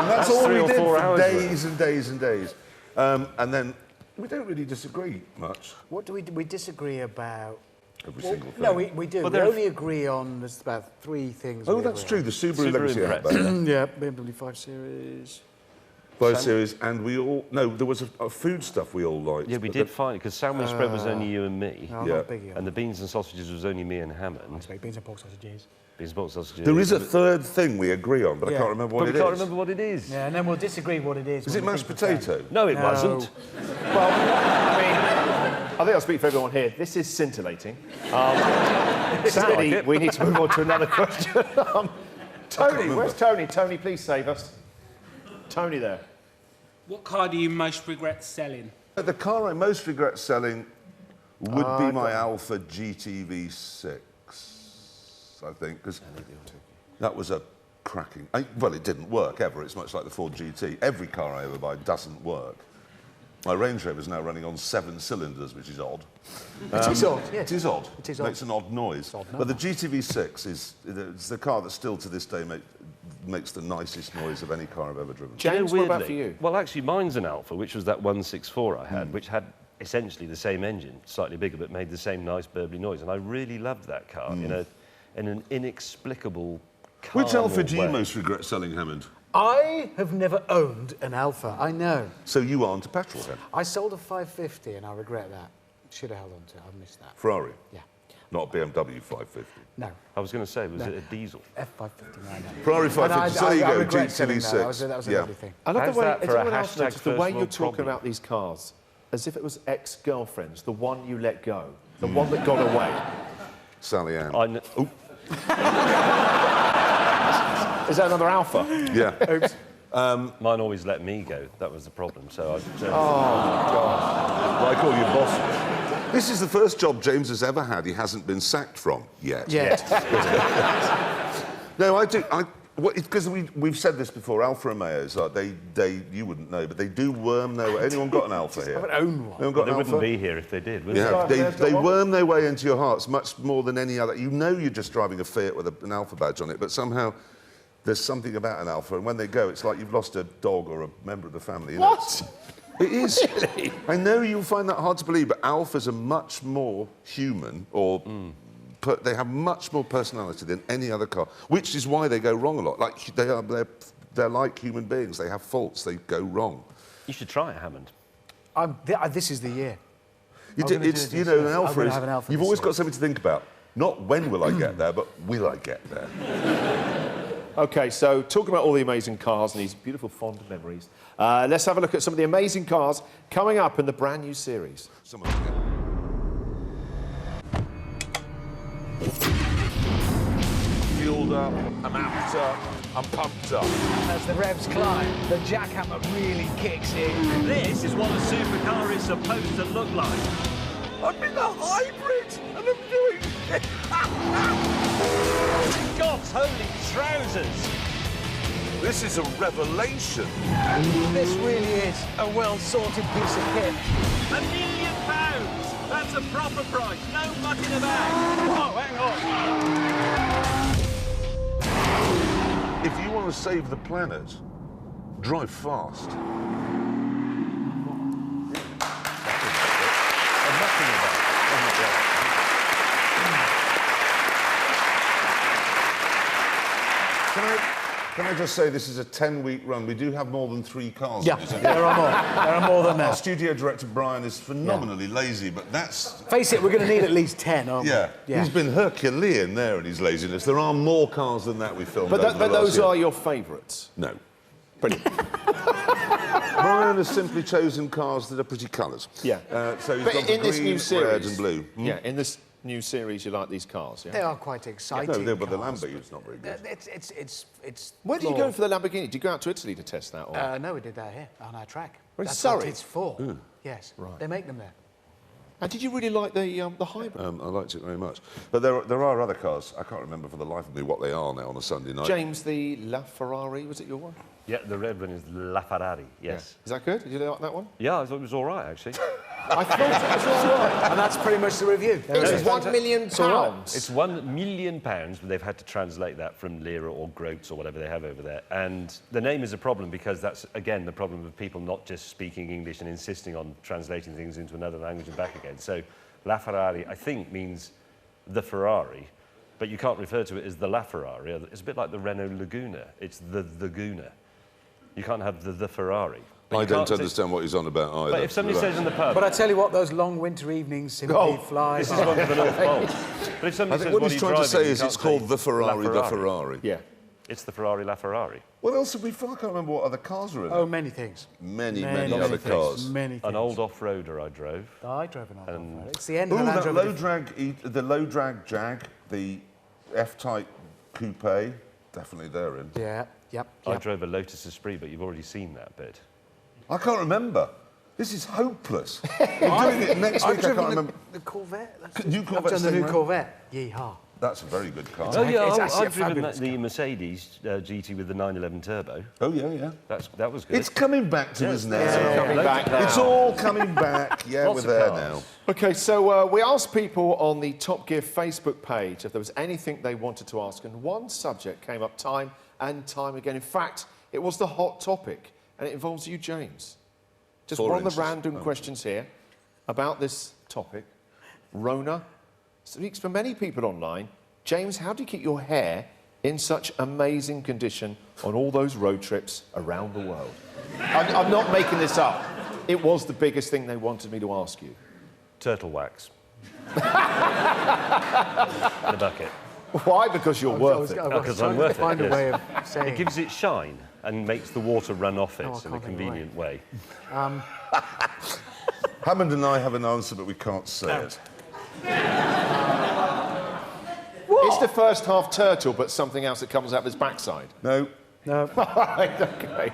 that's all we did for days worth. And days and days. And then we don't really disagree much. What do we disagree about? Every single thing. No, we do. Well, we only agree on there's about 3 things. Oh, that's true. The Subaru Legacy Impreza. Yeah, BMW 5 Series. 5 Series, and we all... No, there was a food stuff we all liked. Yeah, we did find it, because sandwich spread was only you and me. No, I'm not big on and the beans and sausages was only me and Hammond. Beans and pork sausages. Beans and pork sausages. There is a third thing we agree on, but I can't remember what it is. But we can't remember what it is. Yeah, and then we'll disagree what it is. Is it mashed potato? No, it wasn't. Well, I mean, I think I'll speak for everyone here. This is scintillating. Sadly, we need to move on to another question. Tony, where's Tony? Tony, please save us. Tony there. What car do you most regret selling? The car I most regret selling would be my Alfa GTV6, I think, because that was a cracking... well, it didn't work ever. It's much like the Ford GT. Every car I ever buy doesn't work. My Range Rover is now running on 7 cylinders, which is odd. It is odd, yeah. It is odd. It is It odd. makes an odd noise. But the GTV6 is it's the car that still to this day makes the nicest noise of any car I've ever driven. James, what about for you? Well, actually, mine's an Alfa, which was that 164 I had, which had essentially the same engine, slightly bigger, but made the same nice burbly noise. And I really loved that car in an inexplicable, calm Which Alfa do you way. most regret selling, Hammond? I have never owned an Alfa, I know. So you aren't a petrol head? I sold a 550 and I regret that. Should have held on to it, I missed that. Ferrari? Yeah. Not a BMW 550? No. I was going to say, was it a diesel? F550, I know. Ferrari 550, so there you go, regret selling that. GTV6. That was a lovely thing. I love How's the way, that for a everyone else hashtag noticed the way first you're world talking problem? about these cars, as if it was ex-girlfriends, the one you let go, the one that got away. Sally Ann. Oh. Is that another Alfa? Yeah. Oops. Mine always let me go. That was the problem. So I. Like all your bosses. This is the first job James has ever had he hasn't been sacked from yet. No, I do. Because we've said this before. Alfa Romeos, you wouldn't know, but they do worm their way. Anyone got an Alfa here? I haven't owned one. Anyone got They an wouldn't Alfa? be here if they did, would Yeah, they? they worm their way into your hearts much more than any other. You know you're just driving a Fiat with an Alfa badge on it, but somehow there's something about an Alfa, and when they go, it's like you've lost a dog or a member of the family. You know, What? it is. Really? I know you'll find that hard to believe, but Alfas are much more human, or they have much more personality than any other car, which is why they go wrong a lot. Like they're like human beings. They have faults. They go wrong. You should try it, Hammond. This is the year. It's an Alfa is. You've always got something to think about. Not when will I get there, but will I get there? OK, so talking about all the amazing cars and these beautiful fond memories, let's have a look at some of the amazing cars coming up in the brand new series. Fueled up, I'm amped up, I'm pumped up. As the revs climb, the jackhammer really kicks in. This is what a supercar is supposed to look like. I'm in a hybrid and I'm doing it. God's holy trousers. This is a revelation. This really is a well-sorted piece of kit. £1 million! That's a proper price, no mucking about. Oh, hang on. if you want to save the planet, drive fast. Can I just say this is a 10-week run? We do have more than 3 cars. Yeah, there are more. There are more than that. Our studio director, Brian, is phenomenally lazy, but that's... Face it, we're going to need at least 10, aren't we? Yeah. He's been Herculean there in his laziness. There are more cars than that we filmed. But those are your favourites? No. Brilliant. Brian has simply chosen cars that are pretty colours. Yeah. So he's but gone for in this green, new series, red and blue. Yeah, in this new series, you like these cars, yeah? They are quite exciting. No, but the Lamborghini's not very good. It's Where did you go for the Lamborghini? Did you go out to Italy to test that? Or? No, we did that here, on our track. Right, That's Surrey? what it's for. Mm. Yes, Right. they make them there. And did you really like the hybrid? I liked it very much. But there are other cars. I can't remember for the life of me what they are now on a Sunday night. James, the LaFerrari, was it your one? Yeah, the red one is La Ferrari, yes. Yeah. Is that good? Did you like that one? Yeah, I thought it was all right, actually. I thought it was all right. And that's pretty much the review. It's £1 million. It's £1 million, but they've had to translate that from lira or groats or whatever they have over there. And the name is a problem because that's, again, the problem of people not just speaking English and insisting on translating things into another language and back again. So La Ferrari, I think, means the Ferrari, but you can't refer to it as the La Ferrari. It's a bit like the Renault Laguna. It's the Laguna. You can't have the Ferrari. I don't understand what he's on about either. But if somebody says in the pub... But I tell you what, those long winter evenings simply fly. This is one for the North Pole. But if somebody says, what he's trying to say is it's called the Ferrari, the Ferrari. Yeah. It's the Ferrari La Ferrari. What else have we... I can't remember what other cars are in it. Oh, many things. Many other cars. Many things. An old off-roader I drove. I drove an old off-roader. It's the end of the Land Rover. the low drag Jag, the F-Type Coupe, definitely they're in. Yeah, yep. I drove a Lotus Esprit, but you've already seen that bit. I can't remember. This is hopeless. I'm doing it next week. I can't remember. The Corvette. New Corvette. I've done the new Corvette. Yeehaw. That's a very good car. Oh yeah, It's actually a I've driven fabulous the Mercedes GT with the 911 turbo. Oh yeah. That was good. It's coming back to us now. coming back now. It's all coming back. Yeah, Lots we're of there cars. now. OK, so we asked people on the Top Gear Facebook page if there was anything they wanted to ask, and one subject came up time and time again. In fact, it was the hot topic, and it involves you, James. Just one of the random questions here about this topic. Rona speaks for many people online. James, how do you keep your hair in such amazing condition on all those road trips around the world? I'm not making this up. It was the biggest thing they wanted me to ask you. Turtle wax. In a bucket. Why? Because you're worth it. Because I'm worth it. Find a way of saying it gives it shine and makes the water run off it in a convenient way. Hammond and I have an answer, but we can't say it. It's the first half turtle, but something else that comes out of his backside. No. Right, OK.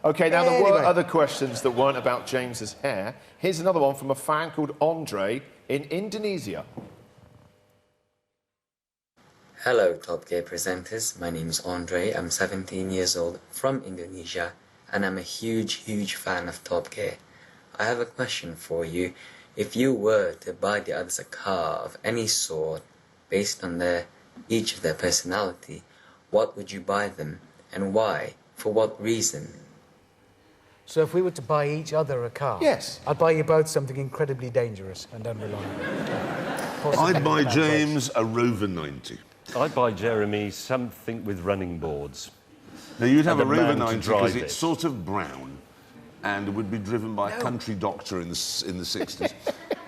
OK, now there were other questions that weren't about James's hair. Here's another one from a fan called Andre in Indonesia. Hello, Top Gear presenters. My name is Andre. I'm 17 years old from Indonesia, and I'm a huge fan of Top Gear. I have a question for you. If you were to buy the others a car of any sort, based on each of their personality, what would you buy them, and why? For what reason? So if we were to buy each other a car... Yes. I'd buy you both something incredibly dangerous and unreliable. I'd buy James a Rover 90. I'd buy Jeremy something with running boards. Now, you'd have a And a Rover man to 90 drive because it's it. sort of brown and would be driven by a country doctor in the 60s.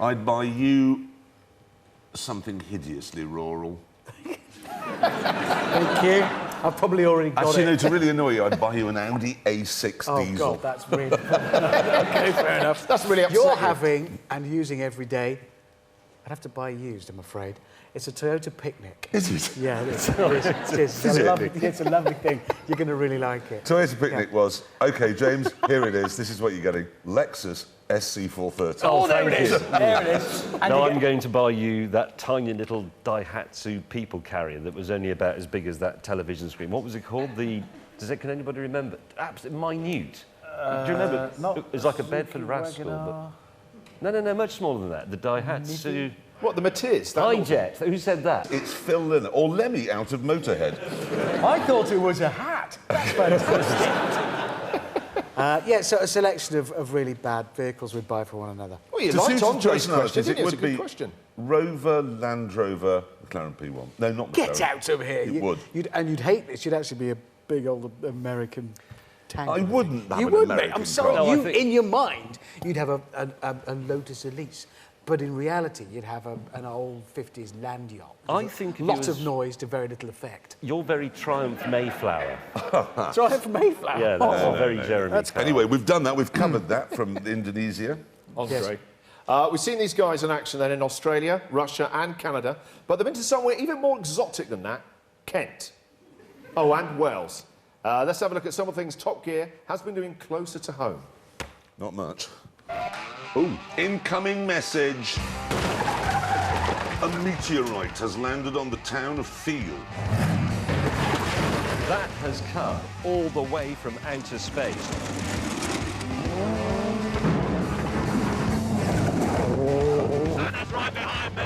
I'd buy you something hideously rural. Thank you. I've probably already got Actually, it. no, to really annoy you, I'd buy you an Audi A6 Oh, diesel. God, that's really... OK, fair enough. That's really upsetting. You're having and using every day... I'd have to buy used, I'm afraid. It's a Toyota Picnic. Is it? Yeah, it is. It's a lovely thing. You're going to really like it. Toyota Picnic was, OK, James, here it is. This is what you're getting. Lexus SC430. Oh, there it is. There it is. Now I'm going to buy you that tiny little Daihatsu people carrier that was only about as big as that television screen. What was it called? Can anybody remember? Absolutely minute. Do you remember? It was like a Bedford Rascal. But... No, much smaller than that. The Daihatsu... What, the Matiz? Hijet. Who said that? It's Phil Lynott, or Lemmy out of Motorhead. I thought it was a hat. that. That's fantastic. Yeah, so a selection of really bad vehicles we'd buy for one another. Well, you To liked suit Andre's personalities, question, didn't you? it It's a would good be question. Rover, Land Rover, McLaren P1. No, not McLaren. Get out of here. It would. You'd hate this. You'd actually be a big old American tank. I wouldn't have You an would, American mate. I'm sorry. car. You, in your mind, you'd have a Lotus Elise. But in reality, you'd have an old 50s land yacht. I think of lots you of as- noise to very little effect. You're very Triumph Mayflower. Triumph Mayflower. Yeah, that's a very Jeremy. Anyway, we've done that. We've covered that from Indonesia. Andre. We've seen these guys in action then in Australia, Russia and Canada, but they've been to somewhere even more exotic than that, Kent. Oh, and Wales. Let's have a look at some of the things Top Gear has been doing closer to home. Not much. Ooh, incoming message. A meteorite has landed on the town of Field. That has come all the way from outer space. That's right behind me.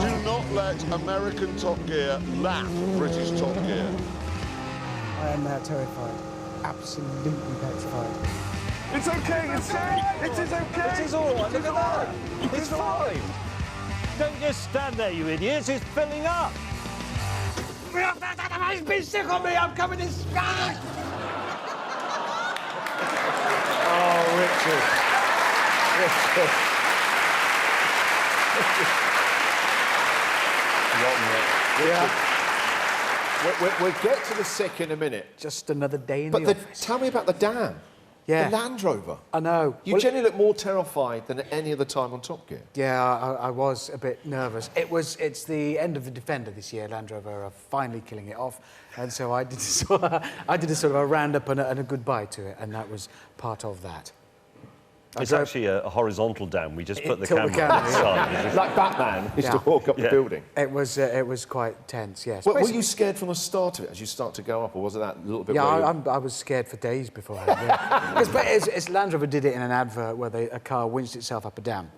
Do not let American Top Gear laugh British Top Gear. I am now terrified. Absolutely petrified. It's okay, it's safe. It is okay. It is all right, look at that. It's fine. Don't just stand there, you idiots. It's filling up. He's been sick on me. I'm coming in sky. Oh, Richard. We'll get to the sick in a minute. Just another day in But the office. tell me about the dam. Yeah. The Land Rover. I know. You generally look more terrified than at any other time on Top Gear. Yeah, I was a bit nervous. It's the end of the Defender this year. Land Rover are finally killing it off, and so I did a sort of a roundup and a goodbye to it, and that was part of that. It's actually a horizontal dam. We just put the camera camera, outside. Like Batman used to walk up the building. It was quite tense, yes. Were you scared from the start of it as you start to go up, or was it that little bit? Yeah, where I was scared for days before. Because Land Rover did it in an advert where a car winched itself up a dam,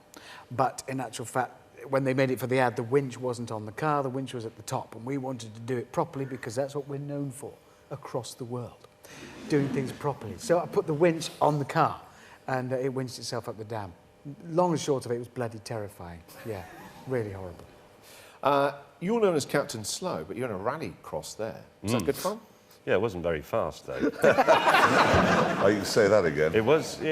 but in actual fact, when they made it for the ad, the winch wasn't on the car, the winch was at the top, and we wanted to do it properly because that's what we're known for across the world, doing things properly. So I put the winch on the car, and it winched itself up the dam. Long and short of it was bloody terrifying. Yeah, really horrible. You're known as Captain Slow, but you're in a rally cross there. Was that good fun? Yeah, it wasn't very fast, though. Oh, you can say that again. It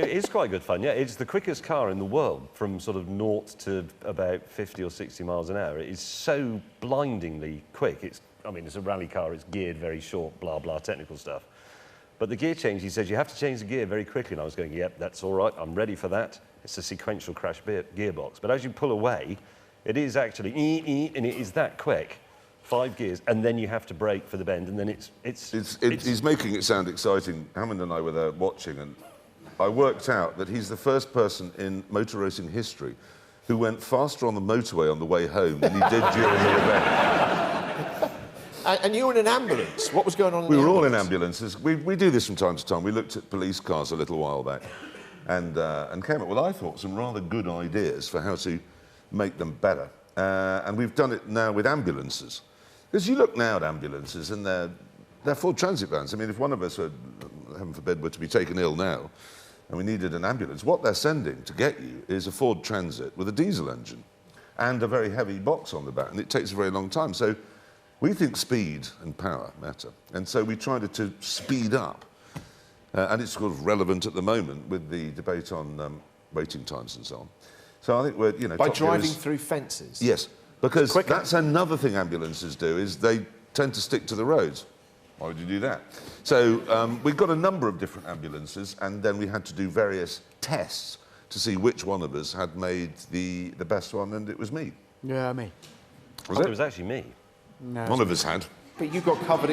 is quite good fun, yeah. It's the quickest car in the world from sort of 0 to about 50 or 60 miles an hour. It is so blindingly quick. It's a rally car, it's geared very short, blah, blah, technical stuff. But the gear change, he says, you have to change the gear very quickly. And I was going, yep, that's all right, I'm ready for that. It's a sequential crash gearbox. But as you pull away, it is actually, and it is that quick. 5 gears, and then you have to brake for the bend, and then He's making it sound exciting. Hammond and I were there watching, and I worked out that he's the first person in motor racing history who went faster on the motorway on the way home than he did during the event. And you were in an ambulance. What was going on in We the were all in ambulance? ambulances. We do this from time to time. We looked at police cars a little while back and came up with, I thought, some rather good ideas for how to make them better. And we've done it now with ambulances. Because you look now at ambulances and they're full transit vans. I mean, if one of us, heaven forbid, were to be taken ill now and we needed an ambulance, what they're sending to get you is a Ford Transit with a diesel engine and a very heavy box on the back, and it takes a very long time. So we think speed and power matter, and so we tried to speed up. And it's sort of relevant at the moment with the debate on waiting times and so on. So I think we're, By driving through fences? Yes, because that's another thing ambulances do, is they tend to stick to the roads. Why would you do that? So we've got a number of different ambulances, and then we had to do various tests to see which one of us had made the best one, and it was me. Yeah, me. It was actually me. No, one of us had. But you got covered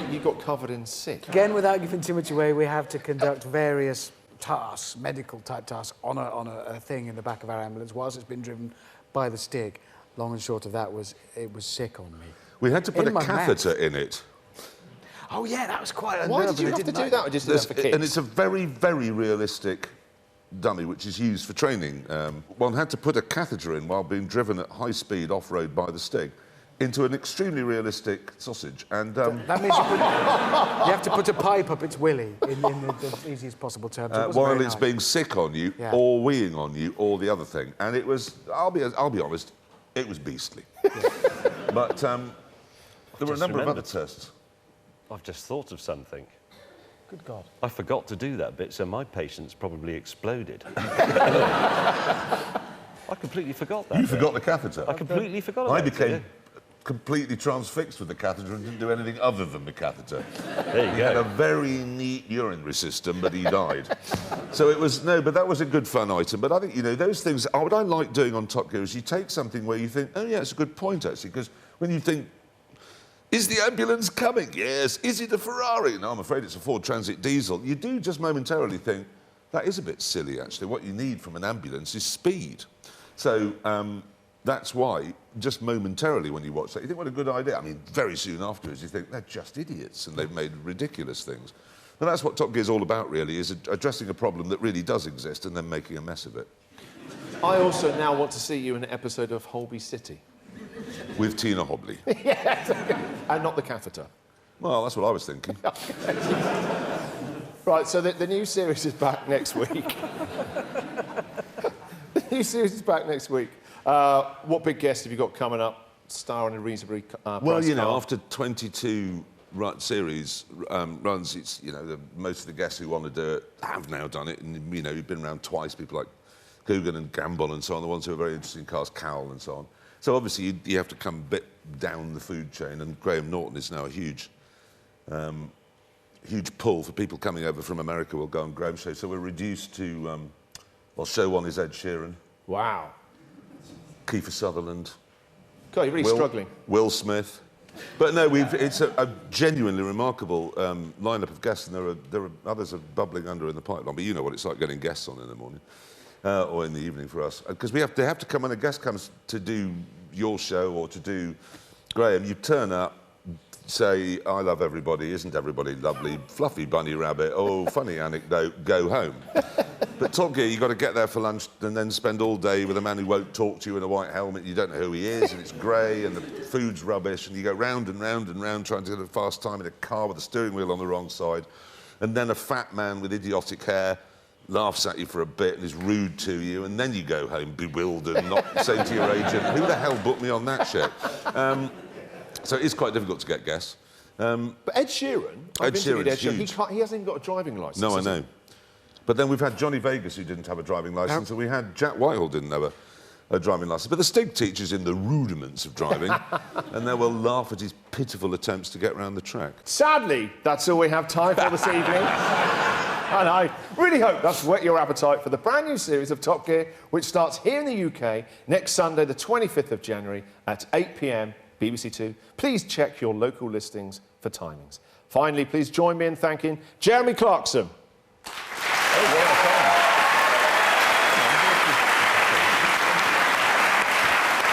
in sick. Again, without giving too much away, we have to conduct various tasks, medical-type tasks, on a thing in the back of our ambulance whilst it's been driven by the Stig. Long and short of that was, it was sick on me. We had to put In a my catheter mouth. in it. Oh, yeah, that was quite a Why nerve, did you and I have to didn't do like that, or just do that for kids? And it's a very, very realistic dummy which is used for training. One had to put a catheter in while being driven at high speed off-road by the Stig. into an extremely realistic sausage. And that means you have to put a pipe up its willy in the easiest possible terms. while it's being sick on you, or weeing on you, or the other thing. And it was, I'll be honest, it was beastly. But there were a number of other tests. I've just thought of something. Good God. I forgot to do that bit, so my patience probably exploded. I completely forgot that. You forgot the catheter? I completely forgot about I it. became completely transfixed with the catheter and didn't do anything other than the catheter. There you He go. had a very neat urinary system, but he died. So it was, no, but that was a good fun item. But I think, you know, those things, what I like doing on Top Gear is you take something where you think, oh, yeah, it's a good point, actually, because when you think, is the ambulance coming? Yes. Is it a Ferrari? No, I'm afraid it's a Ford Transit diesel. You do just momentarily think, that is a bit silly, actually. What you need from an ambulance is speed. So that's why, just momentarily when you watch that, you think, what a good idea. I mean, very soon afterwards, you think, they're just idiots, and they've made ridiculous things. But that's what Top Gear's all about, really, is addressing a problem that really does exist and then making a mess of it. I also now want to see you in an episode of Holby City. With Tina Hobley. Yes, and not the catheter. Well, that's what I was thinking. Right, so the new series is back next week. The new series is back next week. What big guests have you got coming up, starring a reasonably well, you know, car? after 22 series runs, it's, you know, most of the guests who want to do it have now done it. And, you know, you've been around twice, people like Coogan and Gamble and so on, the ones who are very interested in cars, Cowell and so on. So obviously you have to come a bit down the food chain, and Graham Norton is now a huge pull for people coming over from America. Will go on Graham's show. So we're reduced to, well, show one is Ed Sheeran. Wow. Kiefer Sutherland. God, you're really struggling. Will Smith. But no, it's a genuinely remarkable lineup of guests, and there are others are bubbling under in the pipeline. But you know what it's like getting guests on in the morning. Or in the evening for us. Because they have to come when a guest comes to do your show or to do Graham. You turn up, say, I love everybody, isn't everybody lovely, fluffy bunny rabbit, oh, funny anecdote, go home. But Top Gear, you've got to get there for lunch and then spend all day with a man who won't talk to you in a white helmet, you don't know who he is, and it's grey, and the food's rubbish, and you go round and round and round trying to get a fast time in a car with the steering wheel on the wrong side, and then a fat man with idiotic hair laughs at you for a bit and is rude to you, and then you go home bewildered, not saying to your agent, who the hell booked me on that shit? So it's quite difficult to get guests. But Ed Sheeran, Ed Sheeran, he hasn't even got a driving licence. No, I know. But then we've had Johnny Vegas, who didn't have a driving licence, and we had Jack Whitehall didn't have a driving licence. But the Stig teaches him the rudiments of driving, and they will laugh at his pitiful attempts to get round the track. Sadly, that's all we have time for this evening. And I really hope that's whet your appetite for the brand new series of Top Gear, which starts here in the UK next Sunday, the 25th of January at 8 p.m, BBC Two. Please check your local listings for timings. Finally, please join me in thanking Jeremy Clarkson.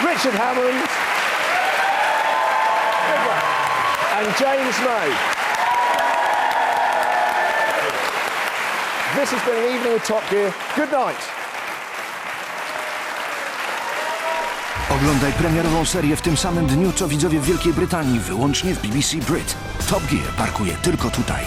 Richard Hammond. And James May. This has been an evening with Top Gear. Good night. Oglądaj premierową serię w tym samym dniu, co widzowie w Wielkiej Brytanii, wyłącznie w BBC Brit. Top Gear parkuje tylko tutaj.